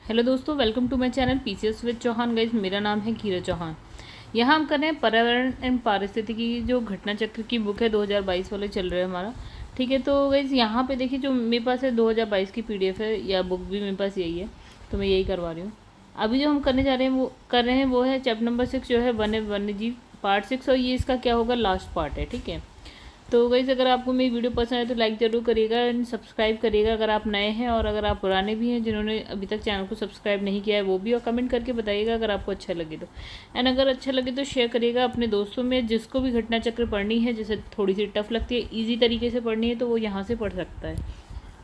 Hello दोस्तों, welcome to my channel PCS with Chauhan. Guys, मेरा नाम है कीरा चौहान। यहाँ हम कर रहे हैं पर्यावरण एंड पारिस्थितिकी की जो घटना चक्र की बुक है 2022 वाले चल रहा है हमारा। ठीक है, तो गाइज यहाँ पे देखिए जो मेरे पास है 2022 की पीडीएफ है या बुक भी मेरे पास यही है, तो मैं यही करवा रही हूँ। अभी जो हम करने जा रहे हैं वो है चैप्टर नंबर 6 जो है वन्य जीव पार्ट 6, और ये इसका क्या होगा, लास्ट पार्ट है। ठीक है, तो गाइस अगर आपको मेरी वीडियो पसंद है तो लाइक ज़रूर करिएगा एंड सब्सक्राइब करिएगा अगर आप नए हैं, और अगर आप पुराने भी हैं जिन्होंने अभी तक चैनल को सब्सक्राइब नहीं किया है वो भी, और कमेंट करके बताइएगा अगर आपको अच्छा लगे तो। एंड अगर अच्छा लगे तो शेयर करिएगा अपने दोस्तों में, जिसको भी घटना चक्र पढ़नी है, जिसे थोड़ी सी टफ लगती है, ईजी तरीके से पढ़नी है, तो वो यहाँ से पढ़ सकता है।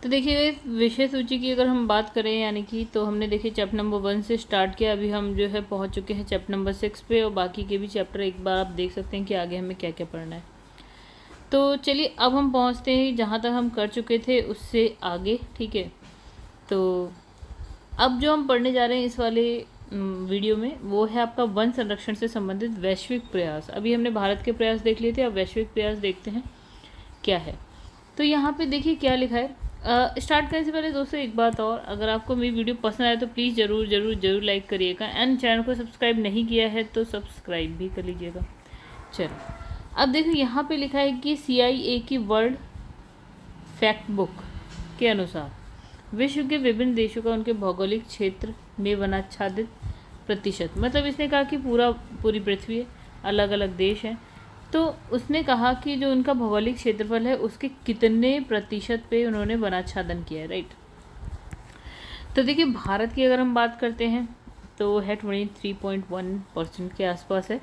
तो देखिए इस विषय सूची की अगर हम बात करें यानी कि, तो हमने देखिए चैप्टर नंबर 1 से स्टार्ट किया, अभी हम जो है पहुँच चुके हैं चैप्टर नंबर 6 पे, और बाकी के भी चैप्टर एक बार आप देख सकते हैं कि आगे हमें क्या क्या पढ़ना है। तो चलिए अब हम पहुंचते हैं जहां तक हम कर चुके थे उससे आगे। ठीक है, तो अब जो हम पढ़ने जा रहे हैं इस वाले वीडियो में वो है आपका वन संरक्षण से संबंधित वैश्विक प्रयास। अभी हमने भारत के प्रयास देख लिए थे, अब वैश्विक प्रयास देखते हैं क्या है। तो यहाँ पे देखिए क्या लिखा है। स्टार्ट करने से पहले दोस्तों एक बात और, अगर आपको मेरी वीडियो पसंद आए तो प्लीज़ ज़रूर ज़रूर ज़रूर लाइक करिएगा, एंड चैनल को सब्सक्राइब नहीं किया है तो सब्सक्राइब भी कर लीजिएगा। चलो अब देखो यहाँ पे लिखा है कि CIA की वर्ल्ड फैक्ट बुक के अनुसार विश्व के विभिन्न देशों का उनके भौगोलिक क्षेत्र में वनाच्छादित प्रतिशत, मतलब इसने कहा कि पूरी पृथ्वी है, अलग अलग देश हैं, तो उसने कहा कि जो उनका भौगोलिक क्षेत्रफल है उसके कितने प्रतिशत पे उन्होंने वनाच्छादन किया है। राइट, तो देखिए भारत की अगर हम बात करते हैं तो है 23.1% के आसपास है।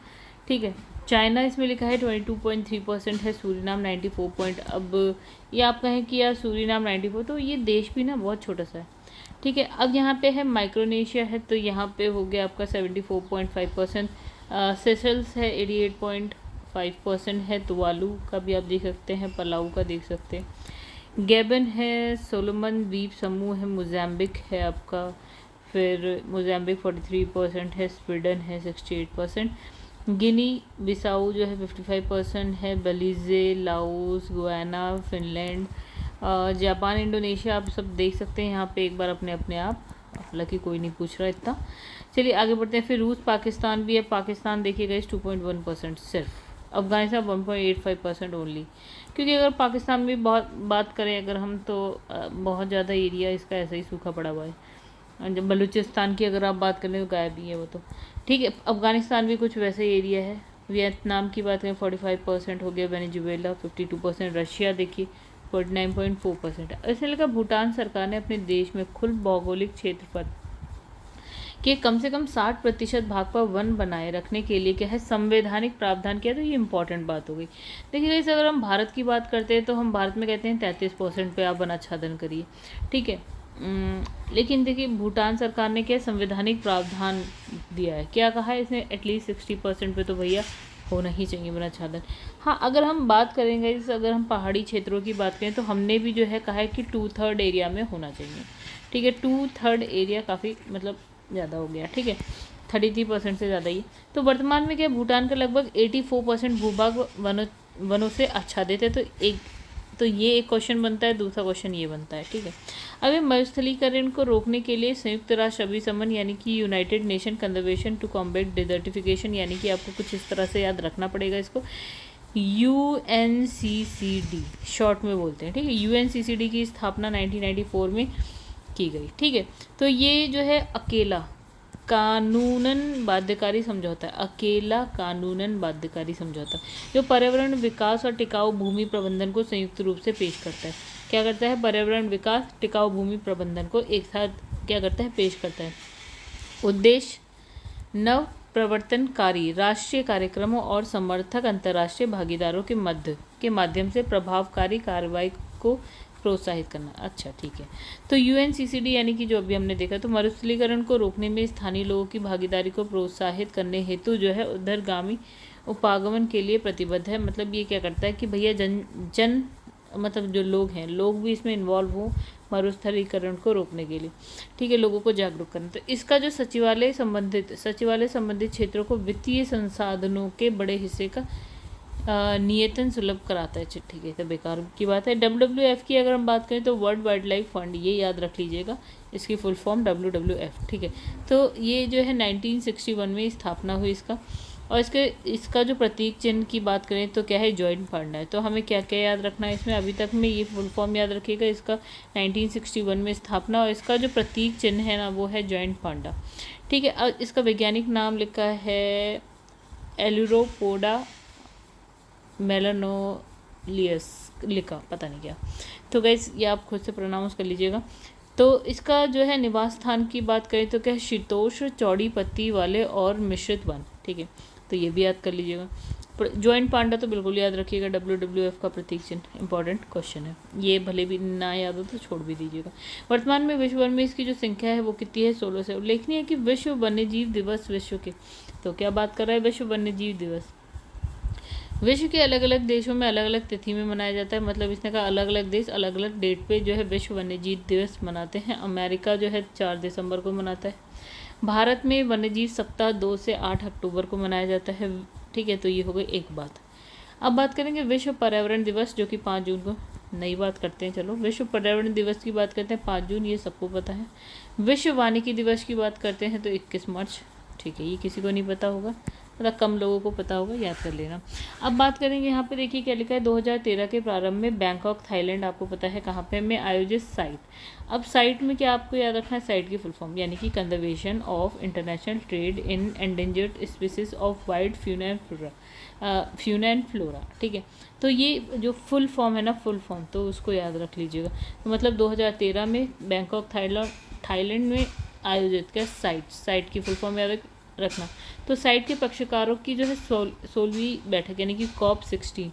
ठीक है, चाइना इसमें लिखा है 22.3% है, सूरीनाम 94 अब ये आप कहें कि यार सूरीनाम 94, तो ये देश भी ना बहुत छोटा सा है। ठीक है, अब यहाँ पे है माइक्रोनेशिया है, तो यहाँ पे हो गया आपका 74.5%। सेशल्स है 88.5% है, तुवालू का भी आप देख सकते हैं, पलाऊ का देख सकते हैं, गैबन है, सोलोमन द्वीप समूह है, मोज़ाम्बिक है आपका, फिर मोज़ाम्बिक 43% है, स्वीडन है 68%, गिनी बिसाऊ जो है 55% है, Belize, Laos, Guyana, Finland, Japan, Indonesia आप सब देख सकते हैं यहाँ पे एक बार अपने आप, हालांकि कोई नहीं पूछ रहा इतना। चलिए आगे बढ़ते हैं, फिर रूस पाकिस्तान भी है, पाकिस्तान देखिएगा इस 2.1% सिर्फ, अफगानिस्तान 1.85% ओनली, क्योंकि अगर पाकिस्तान में बहुत बात करें अगर हम तो बहुत ज़्यादा एरिया इसका ऐसा ही सूखा पड़ा हुआ है। जब बलूचिस्तान की अगर आप बात करें तो गायब ही है वो तो। ठीक है, अफगानिस्तान भी कुछ वैसा ही एरिया है। वियतनाम की बात करें 45% हो गया, वेनेजुएला 52%, रशिया देखिए 49.4%। इसने लगा भूटान सरकार ने अपने देश में कुल भौगोलिक क्षेत्रफल के कम से कम 60% भाग पर वन बनाए रखने के लिए क्या है, संवैधानिक प्रावधान किया। तो ये इंपॉर्टेंट बात हो गई। देखिए वैसे अगर हम भारत की बात करते हैं तो हम भारत में कहते हैं 33% पे आप वनाच्छादन करिए। ठीक है, लेकिन देखिए भूटान सरकार ने क्या संवैधानिक प्रावधान दिया है, क्या कहा है इसने, एटलीस्ट 60% पे तो भैया होना ही चाहिए वनाच्छादन। हाँ, अगर हम बात करेंगे अगर हम पहाड़ी क्षेत्रों की बात करें तो हमने भी जो है कहा है कि 2/3 एरिया में होना चाहिए। ठीक है, 2/3 एरिया काफ़ी मतलब ज़्यादा हो गया। ठीक है, 33% से ज़्यादा ही। तो वर्तमान में क्या भूटान का लगभग 84% भूभाग वनों से आच्छादित है। तो ये एक क्वेश्चन बनता है, दूसरा क्वेश्चन ये बनता है। ठीक है, अब ये मरुस्थलीकरण को रोकने के लिए संयुक्त राष्ट्र अभिसमन यानी कि united nation conservation to combat desertification, यानी कि आपको कुछ इस तरह से याद रखना पड़ेगा इसको, UNCCD शॉर्ट में बोलते हैं। ठीक है, UNCCD की स्थापना 1994 में की गई। ठीक है, तो ये जो है अकेला कानूनन बाध्यकारी समझौता है, अकेला कानूनन बाध्यकारी समझौता जो पर्यावरण विकास और टिकाऊ भूमि प्रबंधन को संयुक्त रूप से पेश करता है। क्या करता है, पर्यावरण विकास टिकाऊ भूमि प्रबंधन को एक साथ क्या करता है, पेश करता है। उद्देश्य नव प्रवर्तनकारी राष्ट्रीय कार्यक्रमों और समर्थक अंतर्राष्ट्रीय भागीदारों के माध्यम से प्रभावकारी कार्रवाई को प्रोत्साहित करना। अच्छा ठीक है, तो UNCCD यानी कि जो अभी हमने देखा, तो मरुस्थलीकरण को रोकने में स्थानीय लोगों की भागीदारी को प्रोत्साहित करने हेतु जो है उधरगामी उपागमन के लिए प्रतिबद्ध है। मतलब ये क्या करता है कि भैया जन मतलब जो लोग हैं, लोग भी इसमें इन्वॉल्व हों मरुस्थलीकरण को रोकने के लिए। ठीक है, लोगों को जागरूक करना। तो इसका जो सचिवालय संबंधित क्षेत्रों को वित्तीय संसाधनों के बड़े हिस्से का नियतन सुलभ कराता है। ठीक है, तो बेकार की बात है। WWF की अगर हम बात करें तो वर्ल्ड वाइल्ड लाइफ फंड, ये याद रख लीजिएगा, इसकी फुल फॉर्म WWF, ठीक है। तो ये जो है 1961 में स्थापना हुई इसका। और इसका जो प्रतीक चिन्ह की बात करें तो क्या है, जॉइंट पांडा है। तो हमें क्या क्या याद रखना है इसमें, अभी तक में ये फुल फॉर्म याद रखिएगा, इसका 1961 में स्थापना, और इसका जो प्रतीक चिन्ह है ना वो है जॉइंट पांडा, ठीक है। अब इसका वैज्ञानिक नाम लिखा है एलुरोपोडा मेलानोलियस, लिखा पता नहीं क्या। तो गाइस ये आप खुद से प्रोनाउंस कर लीजिएगा। तो इसका जो है निवास स्थान की बात करें तो क्या है, शीतोष्ण चौड़ी पत्ती वाले और मिश्रित वन, ठीक है। तो ये भी याद कर लीजिएगा। जॉइंट पांडा तो बिल्कुल याद रखिएगा, WWF का प्रतीक चिन्ह, इंपॉर्टेंट क्वेश्चन है ये, भले भी ना याद हो तो छोड़ भी दीजिएगा। वर्तमान में विश्व भर में इसकी जो संख्या है वो कितनी है, 16 से। उल्लेखनीय है कि विश्व वन्यजीव दिवस विश्व के, तो क्या बात कर रहा है, विश्व वन्यजीव दिवस विश्व के अलग अलग देशों में अलग अलग तिथि में मनाया जाता है। मतलब इसने कहा अलग अलग देश अलग अलग डेट पे जो है विश्व वन्यजीव दिवस मनाते हैं। अमेरिका जो है 4 दिसंबर को मनाता है। भारत में वन्यजीव सप्ताह 2 से 8 अक्टूबर को मनाया जाता है, ठीक है। तो ये हो गई एक बात। अब बात करेंगे विश्व पर्यावरण दिवस, जो कि 5 जून को, नई बात करते हैं, चलो विश्व पर्यावरण दिवस की बात करते हैं, 5 जून, ये सबको पता है। विश्व वानिकी दिवस की बात करते हैं तो 21 मार्च, ठीक है। ये किसी को नहीं पता होगा, मतलब कम लोगों को पता होगा, याद कर लेना। अब बात करेंगे यहाँ पे, देखिए क्या लिखा है, 2013 के प्रारंभ में बैंकॉक थाईलैंड, आपको पता है कहाँ पे, में आयोजित साइट। अब साइट में क्या आपको याद रखना है, साइट की फुल फॉर्म, यानी कि conservation of international trade in endangered species of wild fauna and flora, ठीक है। तो ये जो फुल फॉर्म है ना, फुल फॉर्म, तो उसको याद रख लीजिएगा। तो मतलब 2013 में बैंकॉक थाईलैंड में आयोजित क्या, साइट की फुल फॉर्म याद रखना। तो साइट के पक्षकारों की जो है 16वीं बैठक, यानी कि COP16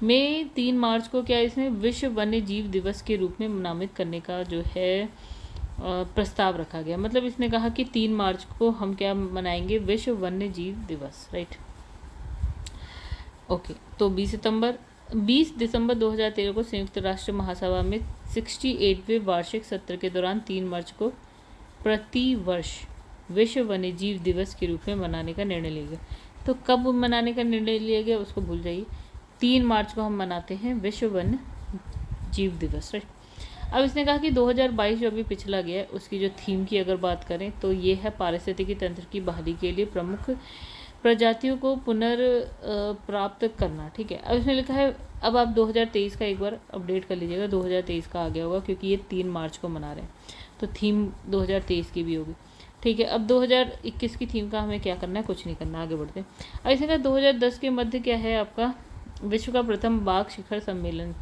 में 3 मार्च को क्या इसने विश्व वन्य जीव दिवस के रूप में नामित करने का जो है प्रस्ताव रखा गया। मतलब इसने कहा कि 3 मार्च को हम क्या मनाएंगे, विश्व वन्य जीव दिवस, राइट, ओके। तो 20 दिसंबर 2013 को संयुक्त राष्ट्र महासभा में 68वें वार्षिक सत्र के दौरान 3 मार्च को प्रति वर्ष विश्व वन्यजीव दिवस के रूप में मनाने का निर्णय लिया गया। तो कब मनाने का निर्णय लिया गया उसको भूल जाइए, 3 मार्च को हम मनाते हैं विश्व वन्य जीव दिवस, राइट। अब इसने कहा कि 2022 जो अभी पिछला गया है उसकी जो थीम की अगर बात करें तो ये है पारिस्थितिकी तंत्र की बहाली के लिए प्रमुख प्रजातियों को पुनर्प्राप्त करना, ठीक है। अब इसने लिखा है, अब आप 2023 का एक बार अपडेट कर लीजिएगा, 2023 का आ गया होगा क्योंकि ये 3 मार्च को मना रहे हैं, तो थीम 2023 की भी होगी, ठीक है। अब 2021 की थीम का हमें क्या करना है, कुछ नहीं करना, आगे बढ़ते हैं। अब इसने कहा 2010 के मध्य क्या है आपका, विश्व का प्रथम बाघ शिखर सम्मेलन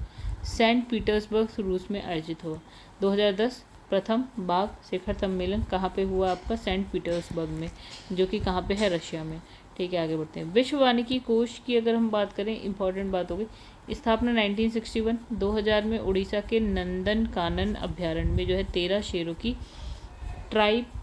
सेंट पीटर्सबर्ग रूस में आयोजित हुआ। 2010 प्रथम बाघ शिखर सम्मेलन कहाँ पे हुआ आपका, सेंट पीटर्सबर्ग में, जो कि कहाँ पे है, रशिया में, ठीक है। आगे बढ़ते हैं। विश्व वानिकी कोष की अगर हम बात करें, इंपॉर्टेंट बात होगी, स्थापना 1961। 2000 में उड़ीसा के नंदन कानन अभ्यारण्य में जो है 13 शेरों की ट्राइनोसोमियासिस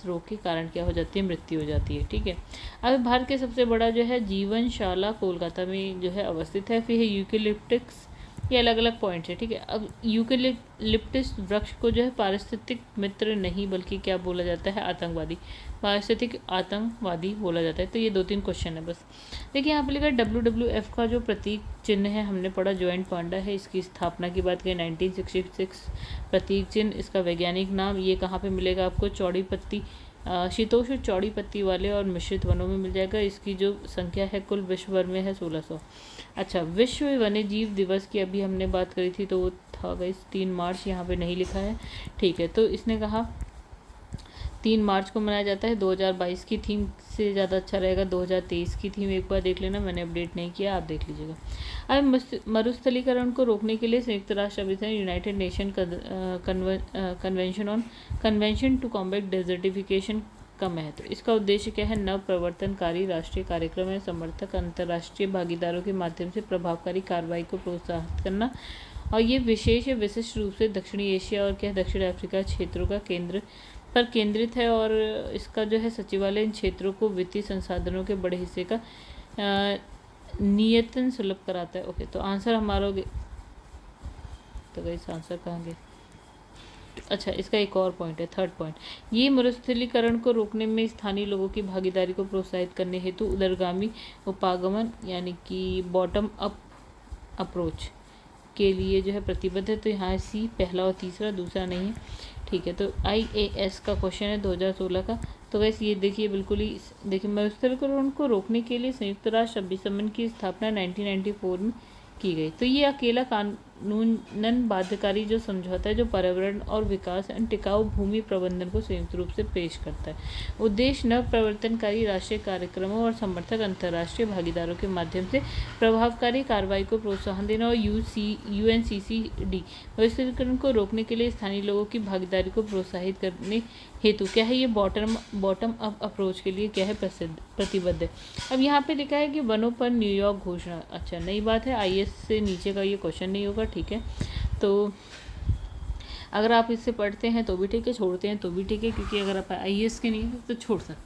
रोग के कारण क्या हो जाती है, मृत्यु हो जाती है, ठीक है। अब भारत के सबसे बड़ा जो है जीवनशाला कोलकाता में जो है अवस्थित है। फिर है यूकेलिप्टिक्स, ये अलग अलग पॉइंट्स है, ठीक है। अब यूकेलिप्टिस वृक्ष को जो है पारिस्थितिक मित्र नहीं बल्कि क्या बोला जाता है, आतंकवादी, पारिस्थितिक आतंकवादी बोला जाता है। तो ये 2-3 क्वेश्चन है बस। देखिए यहाँ पे लिखा है WWF का जो प्रतीक चिन्ह है हमने पढ़ा, जॉइंट पांडा है। इसकी स्थापना की बात करें 1966, प्रतीक चिन्ह, इसका वैज्ञानिक नाम, ये कहाँ पे मिलेगा आपको, चौड़ी पत्ती, शीतोष्ण चौड़ी पत्ती वाले और मिश्रित वनों में मिल जाएगा। इसकी जो संख्या है कुल विश्व भर में है 1600। अच्छा, विश्व वन्य जीव दिवस की अभी हमने बात करी थी तो वो था गाइस 3 मार्च, यहाँ पे नहीं लिखा है, ठीक है। तो इसने कहा 3 मार्च को मनाया जाता है। 2022 की थीम से ज़्यादा अच्छा रहेगा 2023 की थीम, एक बार देख लेना, मैंने अपडेट नहीं किया, आप देख लीजिएगा। अब मरुस्थलीकरण को रोकने के लिए संयुक्त राष्ट्र अभियान united nation convention to combat desertification का महत्व। इसका उद्देश्य क्या है, नव प्रवर्तनकारी राष्ट्रीय कार्यक्रम है, समर्थक अंतर्राष्ट्रीय भागीदारों के माध्यम से प्रभावकारी कार्रवाई को प्रोत्साहित करना, और ये विशेष विशिष्ट रूप से दक्षिणी एशिया और क्या दक्षिण अफ्रीका क्षेत्रों का पर केंद्रित है। और इसका जो है सचिवालय इन क्षेत्रों को वित्तीय संसाधनों के बड़े हिस्से का नियतन सुलभ कराता है। ओके, तो आंसर हमारा, तो गाइस आंसर कहाँ गए, अच्छा इसका एक और पॉइंट है, थर्ड पॉइंट, ये मरुस्थलीकरण को रोकने में स्थानीय लोगों की भागीदारी को प्रोत्साहित करने हेतु उदरगामी उपागमन यानी कि बॉटम अप अप्रोच के लिए जो है प्रतिबद्ध है। तो यहाँ सी पहला और तीसरा, दूसरा नहीं है, ठीक है। तो IAS का क्वेश्चन है 2016 का। तो वैसे ये देखिए बिल्कुल ही देखिए, मरुस्थलीकरण को रोकने के लिए संयुक्त राष्ट्र अभिसम्मेलन की स्थापना 1994 में की गई। तो ये अकेला कानूनन बाध्यकारी जो समझौता है जो पर्यावरण और विकास एवं टिकाऊ भूमि प्रबंधन को संयुक्त रूप से पेश करता है। उद्देश्य नव प्रवर्तनकारी राष्ट्रीय कार्यक्रमों और समर्थक अंतर्राष्ट्रीय भागीदारों के माध्यम से प्रभावकारी कार्रवाई को प्रोत्साहन देना और UNCCD मरुस्थलीकरण को रोकने के लिए स्थानीय लोगों की भागीदारी को प्रोत्साहित करने हेतु क्या है, ये बॉटम अप अप्रोच के लिए क्या है, प्रतिबद्ध है। अब यहाँ पे लिखा है कि वनों पर न्यूयॉर्क घोषणा। अच्छा, नई बात है, IAS से नीचे का ये क्वेश्चन नहीं होगा, ठीक है। तो अगर आप इससे पढ़ते हैं तो भी ठीक है, छोड़ते हैं तो भी ठीक है, क्योंकि अगर आप IAS के नहीं है तो छोड़ सकते हैं।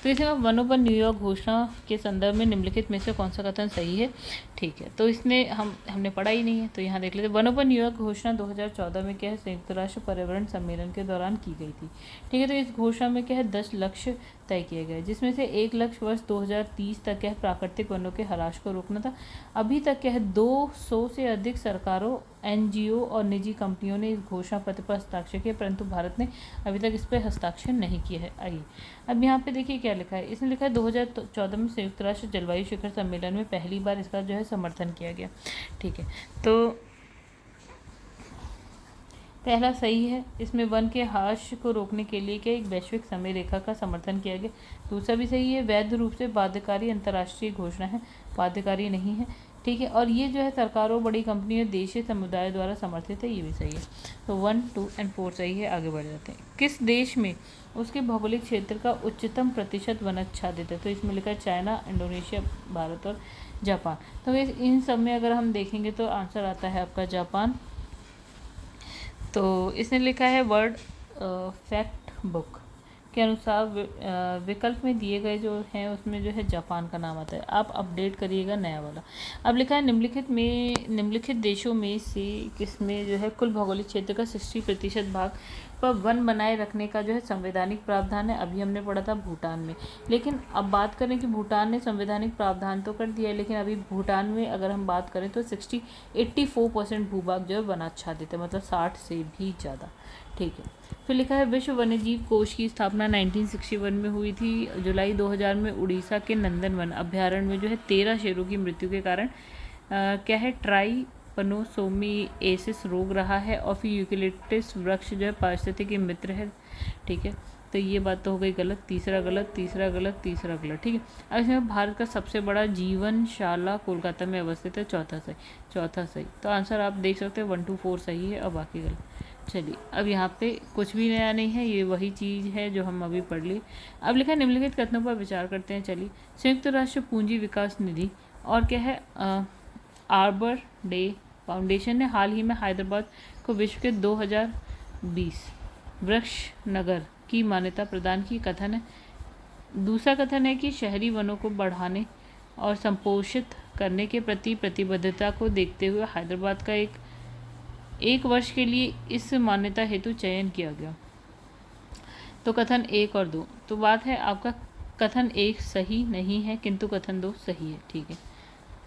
तो इसमें वनों पर न्यूयॉर्क घोषणा के संदर्भ में निम्नलिखित में से कौन सा कथन सही है, ठीक है। तो इसमें हमने पढ़ा ही नहीं है, तो यहाँ देख लेते। वनों पर न्यूयॉर्क घोषणा 2014 में क्या है, संयुक्त राष्ट्र पर्यावरण सम्मेलन के दौरान की गई थी, ठीक है। तो इस घोषणा में क्या है, 10 लक्ष्य तय किए गए, जिसमें से एक लक्ष्य वर्ष 2030 तक क्या है, प्राकृतिक वनों के ह्रास को रोकना था। अभी तक क्या है, 200 से अधिक सरकारों, NGO और निजी कंपनियों ने इस घोषणा पत्र पर हस्ताक्षर किए, परंतु भारत ने अभी तक इस पर हस्ताक्षर नहीं किया है। आइए अब यहाँ पे देखिए क्या लिखा है, इसने लिखा है 2014 में संयुक्त राष्ट्र जलवायु शिखर सम्मेलन में पहली बार इसका जो है समर्थन किया गया, ठीक है। तो पहला सही है, इसमें वन के ह्रास को रोकने के लिए क्या एक वैश्विक समय रेखा का समर्थन किया गया। दूसरा भी सही है, वैध रूप से बाध्यकारी अंतर्राष्ट्रीय घोषणा है, बाध्यकारी नहीं है, ठीक है। और ये जो है सरकारों, बड़ी कंपनियों, देशीय समुदाय द्वारा समर्थित है, ये भी सही है। तो 1, 2 और 4 सही है। आगे बढ़ जाते हैं। किस देश में उसके भौगोलिक क्षेत्र का उच्चतम प्रतिशत वनाच्छादित है, तो इसमें लिखा है चाइना, इंडोनेशिया, भारत और जापान। तो इन सब में अगर हम देखेंगे तो आंसर आता है आपका जापान। तो इसने लिखा है वर्ल्ड फैक्ट बुक के अनुसार विकल्प में दिए गए जो हैं उसमें जो है जापान का नाम आता है। आप अपडेट करिएगा नया वाला। अब लिखा है निम्नलिखित देशों में से किसमें जो है कुल भौगोलिक क्षेत्र का 60% भाग पर वन बनाए रखने का जो है संवैधानिक प्रावधान है। अभी हमने पढ़ा था भूटान में, लेकिन अब बात करें कि भूटान ने संवैधानिक प्रावधान तो कर दिया है, लेकिन अभी भूटान में अगर हम बात करें तो 84% भूभाग जो है वनाच्छादित है, मतलब 60 से भी ज़्यादा, ठीक है। फिर लिखा है विश्व वन्यजीव कोष की स्थापना 1961 में हुई थी। जुलाई 2000 में उड़ीसा के नंदनवन अभ्यारण्य में जो है 13 शेरों की मृत्यु के कारण क्या है, ट्राइपनोसोमिएसिस रोग रहा है। और फिर यूकेलिप्टस वृक्ष जो है पारिस्थितिकी मित्र है, ठीक है। तो ये बात तो हो गई गलत, तीसरा गलत, तीसरा गलत, तीसरा गलत, ठीक है। अब इसमें भारत का सबसे बड़ा जीवनशाला कोलकाता में अवस्थित है, चौथा सही। तो आंसर आप देख सकते हैं 1, 2, 4 सही है और बाकी गलत। चलिए अब यहाँ पे कुछ भी नया नहीं है, ये वही चीज़ है जो हम अभी पढ़ लिए। अब लिखा है निम्नलिखित कथनों पर विचार करते हैं। चलिए, संयुक्त राष्ट्र पूंजी विकास निधि और क्या है आर्बर डे फाउंडेशन ने हाल ही में हैदराबाद को विश्व के 2020 वृक्ष नगर की मान्यता प्रदान की। कथन है, दूसरा कथन है कि शहरी वनों को बढ़ाने और संपोषित करने के प्रति प्रतिबद्धता को देखते हुए हैदराबाद का एक वर्ष के लिए इस मान्यता हेतु चयन किया गया। तो कथन 1 और 2, तो बात है आपका कथन 1 सही नहीं है किंतु कथन 2 सही है, ठीक है।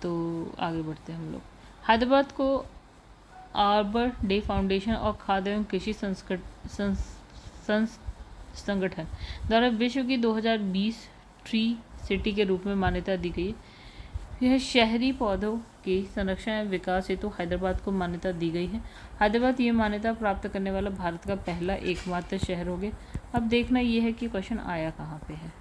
तो आगे बढ़ते हैं हम लोग। हैदराबाद को आर्बर डे फाउंडेशन और खाद्य एवं कृषि संगठन द्वारा विश्व की 2020 ट्री सिटी के रूप में मान्यता दी गई। यह शहरी पौधों के संरक्षण एवं विकास हेतु हैदराबाद को मान्यता दी गई है। हैदराबाद ये मान्यता प्राप्त करने वाला भारत का पहला एकमात्र शहर हो गया। अब देखना ये है कि क्वेश्चन आया कहाँ पे है,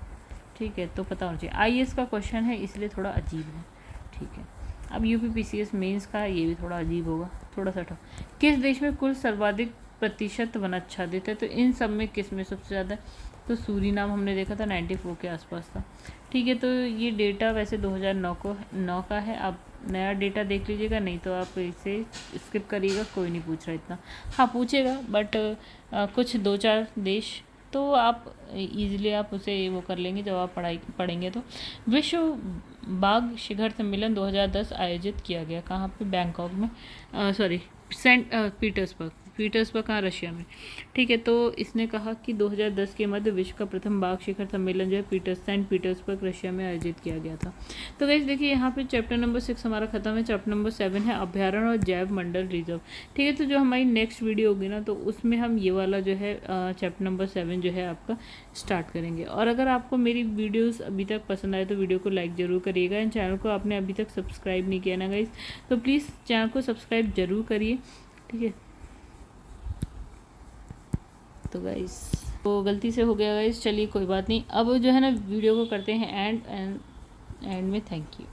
ठीक है, तो पता होना चाहिए। IAS का क्वेश्चन है इसलिए थोड़ा अजीब है, ठीक है। अब UPPCS मेंस का ये भी थोड़ा अजीब होगा, थोड़ा सा टफ। किस देश में कुल सर्वाधिक प्रतिशत वनाच्छादित है, तो इन सब में किस में सबसे ज़्यादा, तो सूरीनाम हमने देखा था 94 के आसपास था, ठीक है। तो ये डेटा वैसे 2009 का है। आप नया डेटा देख लीजिएगा, नहीं तो आप इसे स्किप करिएगा, कोई नहीं पूछ रहा इतना। हाँ पूछेगा, बट कुछ 2-4 देश तो आप इजीली आप उसे वो कर लेंगे जब आप पढ़ेंगे। तो विश्व बाघ शिखर सम्मेलन 2010 आयोजित किया गया, कहाँ पे, बैंकॉक में, सॉरी सेंट पीटर्सबर्ग कहाँ, रशिया में। ठीक है, तो इसने कहा कि 2010 के मध्य विश्व का प्रथम बाघ शिखर सम्मेलन जो है सेंट पीटर्सबर्ग रशिया में आयोजित किया गया था। तो गाइस देखिए यहाँ पे चैप्टर नंबर 6 हमारा खत्म है। चैप्टर नंबर 7 है अभ्यारण्य और जैव मंडल रिजर्व। ठीक है, तो जो हमारी नेक्स्ट वीडियो होगी ना, तो उसमें हम ये वाला जो है चैप्टर नंबर 7 जो है आपका स्टार्ट करेंगे। और अगर आपको मेरी वीडियोस अभी तक पसंद आए तो वीडियो को लाइक ज़रूर करिएगा। एंड चैनल को आपने अभी तक सब्सक्राइब नहीं किया ना गाइस, तो प्लीज़ चैनल को सब्सक्राइब ज़रूर करिए। ठीक है, तो गाइस तो गलती से हो गया गाइस, चलिए कोई बात नहीं। अब जो है ना वीडियो को करते हैं एंड में थैंक यू।